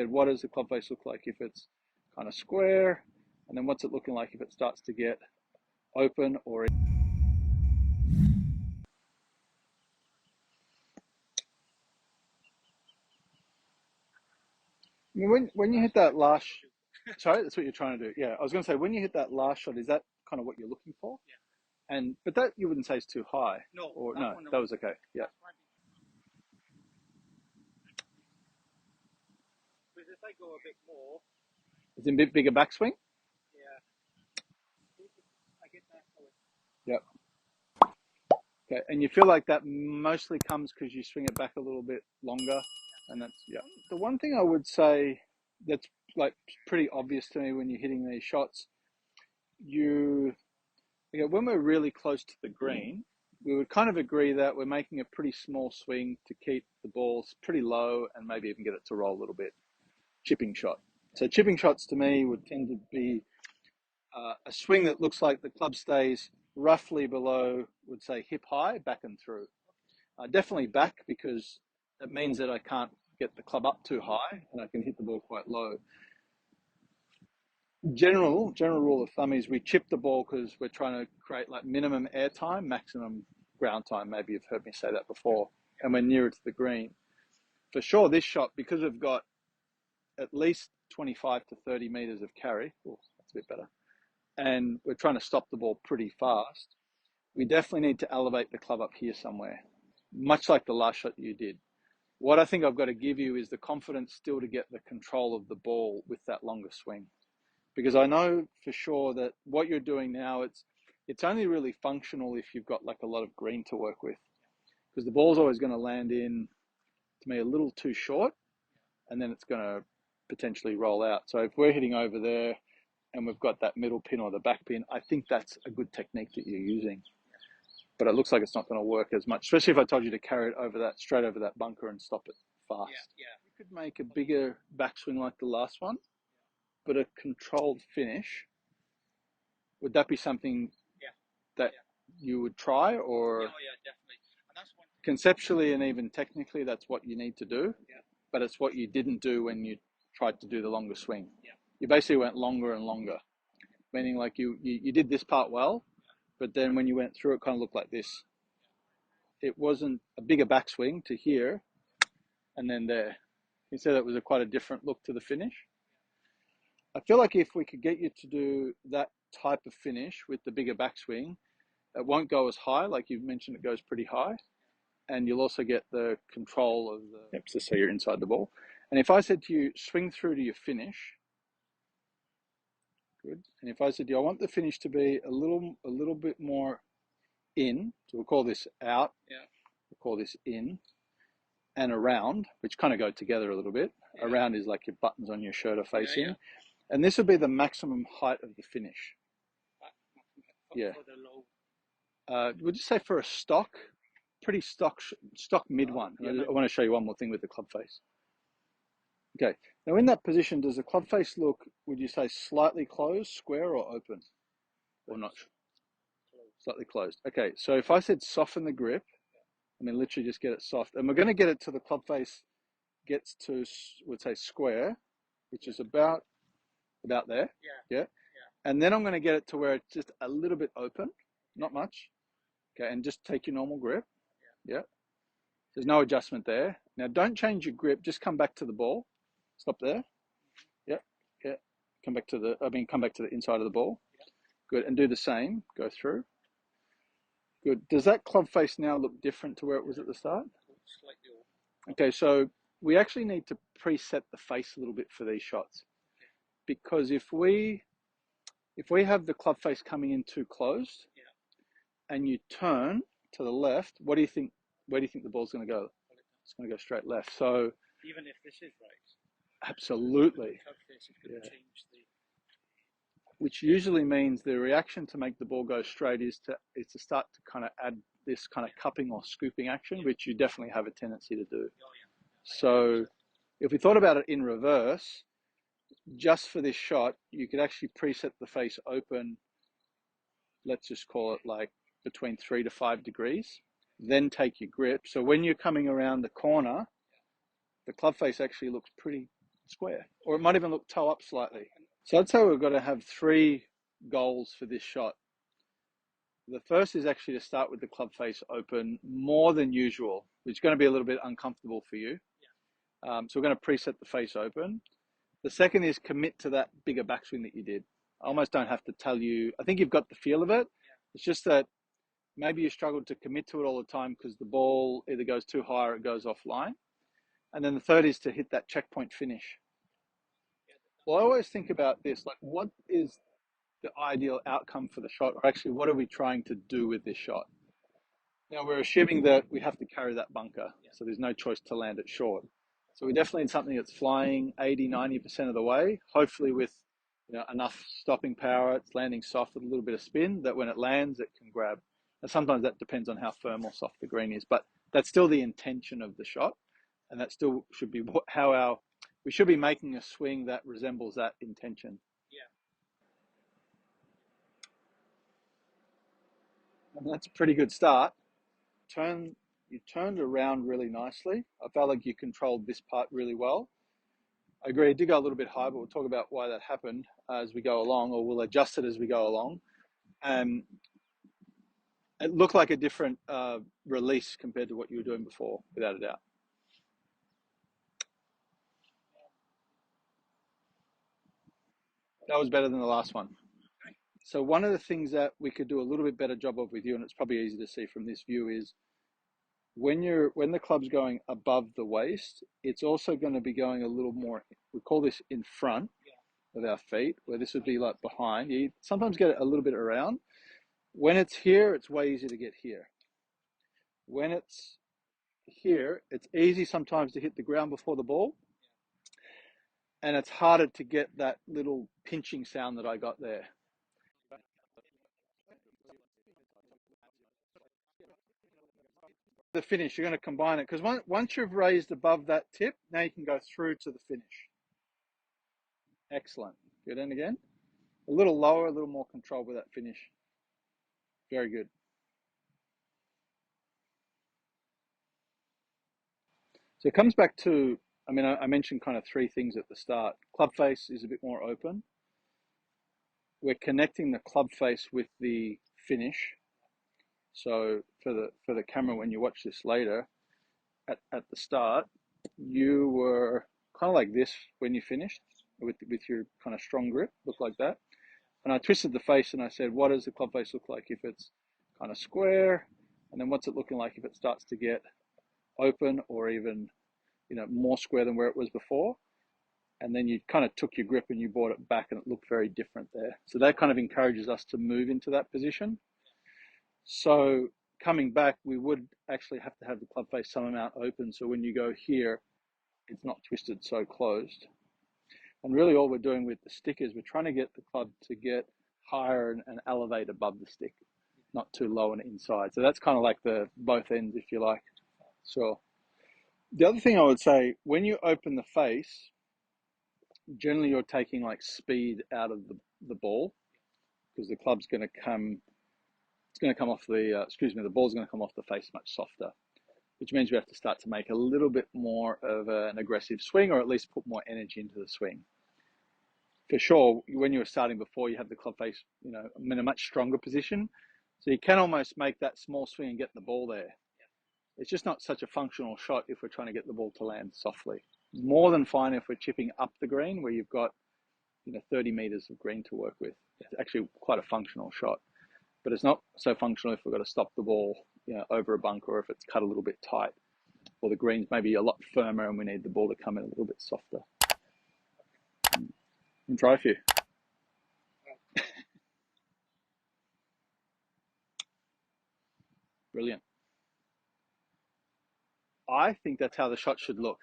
What does the club face look like if it's kind of square, and then what's it looking like if it starts to get open or when you hit that last, sorry, that's what you're trying to do. Yeah, I was going to say, when you hit that last shot, is that kind of what you're looking for? Yeah. And but that you wouldn't say is too high. No, or no, that was okay. Yeah. Because if I go a bit more, Is it a bit bigger backswing? yeah, I get that. Yep. Okay, and you feel like that mostly comes because you swing it back a little bit longer, and that's, yeah. The one thing I would say that's like pretty obvious to me when you're hitting these shots, when we're really close to the green, we would kind of agree that we're making a pretty small swing to keep the balls pretty low and maybe even get it to roll a little bit. Chipping shot. So chipping shots to me would tend to be a swing that looks like the club stays roughly below, would say hip high, back and through. Definitely back, because it means that I can't get the club up too high and I can hit the ball quite low. General rule of thumb is we chip the ball because we're trying to create like minimum air time, maximum ground time. Maybe you've heard me say that before. And we're nearer to the green. For sure, this shot, because we've got at least 25 to 30 meters of carry, that's a bit better, and we're trying to stop the ball pretty fast, we definitely need to elevate the club up here somewhere, much like the last shot you did. What I think I've got to give you is the confidence still to get the control of the ball with that longer swing. Because I know for sure that what you're doing now, it's only really functional if you've got like a lot of green to work with. Because the ball's always going to land in, to me, a little too short, and then it's going to potentially roll out. So if we're hitting over there and we've got that middle pin or the back pin, I think that's a good technique that you're using. But it looks like it's not going to work as much, especially if I told you to carry it over that, straight over that bunker and stop it fast. Yeah. You could make a bigger backswing like the last one, but a controlled finish. Would that be something that you would try, or? Oh yeah, definitely. And that's one conceptually and even technically, that's what you need to do. Yeah. But it's what you didn't do when you tried to do the longer swing. Yeah. You basically went longer and longer, meaning like you did this part well, but then when you went through, it kind of looked like this. It wasn't a bigger backswing to here and then there. Instead, it was quite a different look to the finish. I feel like if we could get you to do that type of finish with the bigger backswing, it won't go as high. Like you mentioned, it goes pretty high. And you'll also get the control of the hips, so you're inside the ball. And if I said to you, swing through to your finish, good. And if I said to you, I want the finish to be a little bit more in, so we'll call this out, we'll call this in, and around, which kind of go together a little bit. Around is like your buttons on your shirt are facing. And this would be the maximum height of the finish. for the low. Would you say for a stock? Pretty stock mid one. I want to show you one more thing with the club face. Okay, now in that position, does the club face look, would you say slightly closed, square, or open? Or not? Slightly closed. Okay, so if I said soften the grip, I mean literally just get it soft, and we're going to get it to the club face gets to, would say square, which is about there. Yeah. And then I'm going to get it to where it's just a little bit open, not much. Okay, and just take your normal grip. Yeah. There's no adjustment there. Now don't change your grip, just come back to the ball. Stop there. Yeah. Come back to the inside of the ball. Good. And do the same. Go through. Good. Does that club face now look different to where it was at the start? Okay, so we actually need to preset the face a little bit for these shots. Because if we have the club face coming in too closed, and you turn to the left, where do you think the ball's going to go? It's going to go straight left. So even if this is right, absolutely, change which usually means the reaction to make the ball go straight is to start to kind of add this kind of cupping or scooping action, which you definitely have a tendency to do. So if we thought about it in reverse, just for this shot, you could actually preset the face open, let's just call it like between 3 to 5 degrees, then take your grip. So when you're coming around the corner, the club face actually looks pretty square, or it might even look toe up slightly. So I'd say we've got to have 3 goals for this shot. The first is actually to start with the club face open more than usual, which is going to be a little bit uncomfortable for you. So we're going to preset the face open. The second is commit to that bigger backswing that you did. I almost don't have to tell you. I think you've got the feel of it. It's just that maybe you struggled to commit to it all the time because the ball either goes too high or it goes offline. And then the third is to hit that checkpoint finish. Well, I always think about this, like what is the ideal outcome for the shot, or actually what are we trying to do with this shot? Now we're assuming that we have to carry that bunker, so there's no choice to land it short. So we definitely need something that's flying 80-90% of the way, hopefully with enough stopping power. It's landing soft with a little bit of spin that when it lands it can grab. And sometimes that depends on how firm or soft the green is, but that's still the intention of the shot, and that still should be how we should be making a swing that resembles that intention. And that's a pretty good start. You turned around really nicely. I felt like you controlled this part really well. I agree, it did go a little bit high, but we'll talk about why that happened as we go along, or we'll adjust it as we go along. It looked like a different release compared to what you were doing before, without a doubt. That was better than the last one. So one of the things that we could do a little bit better job of with you, and it's probably easy to see from this view, is when the club's going above the waist, it's also going to be going a little more, we call this in front of our feet, where this would be like behind. You sometimes get it a little bit around. When it's here, it's way easier to get here. When it's here, it's easy sometimes to hit the ground before the ball, and it's harder to get that little pinching sound that I got there. The finish, you're going to combine it, because once you've raised above that tip, now you can go through to the finish. Excellent. Good. And again, a little lower, a little more control with that finish. Very good. So it comes back to, I mentioned kind of 3 things at the start. Club face is a bit more open. We're connecting the club face with the finish. So for the camera, when you watch this later, at the start, you were kind of like this when you finished with your kind of strong grip, look like that. And I twisted the face and I said, what does the club face look like if it's kind of square? And then what's it looking like if it starts to get open or even, more square than where it was before? And then you kind of took your grip and you brought it back and it looked very different there. So that kind of encourages us to move into that position. So coming back, we would actually have to have the club face some amount open. So when you go here, it's not twisted so closed. And really all we're doing with the stick is we're trying to get the club to get higher and elevate above the stick, not too low and inside. So that's kind of like the both ends, if you like. So the other thing I would say, when you open the face, generally you're taking like speed out of the ball, because the club's going to come, it's going to come off the, the ball's going to come off the face much softer, which means we have to start to make a little bit more of an aggressive swing, or at least put more energy into the swing. For sure, when you were starting before, you had the club face, in a much stronger position. So you can almost make that small swing and get the ball there. It's just not such a functional shot if we're trying to get the ball to land softly. More than fine if we're chipping up the green where you've got 30 meters of green to work with. It's actually quite a functional shot, but it's not so functional if we've got to stop the ball over a bunker, or if it's cut a little bit tight, or the green's maybe a lot firmer and we need the ball to come in a little bit softer. And try a few. Brilliant. I think that's how the shot should look.